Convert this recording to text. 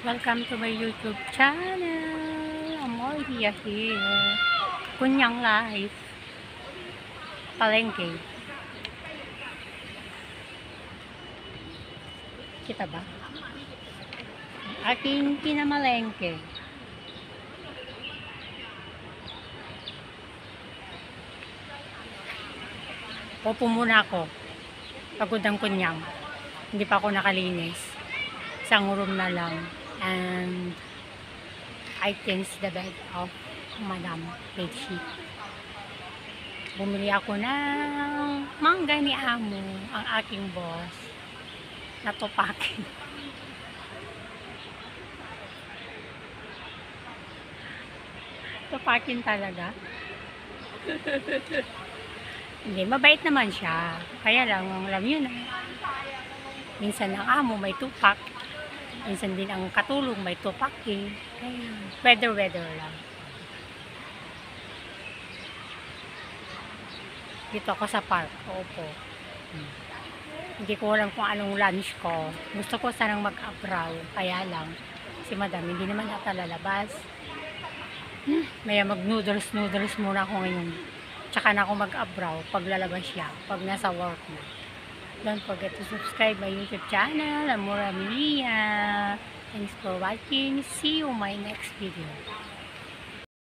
Welcome to my YouTube channel. Amoria here. Kunyang Life. Palengke. Kita ba? Aking pinamalengke. Opo muna ako. Pagod ang kunyang. Hindi pa ako nakalinis. Isang room na lang. And I changed the bed of Madam bedsheet. Bumili ako ng mangga ni Amo, ang aking boss. Natupakin. Tupakin talaga. Hindi, mabait naman siya. Kaya lang, alam yun na. Minsan ang amo may tupak. Minsan din ang katulong may tupak eh. Kaya, weather lang. Dito ako sa park. Opo. Hindi ko alam kung anong lunch ko. Gusto ko sanang mag-abraw. Kaya lang, si madam hindi naman ata lalabas. Maya mag-noodles muna ako ngayon. Tsaka na ako mag-abraw pag lalabas siya. Pag nasa work na. Don't forget to subscribe my YouTube channel, Amora Mia. Thanks for watching. See you in my next video.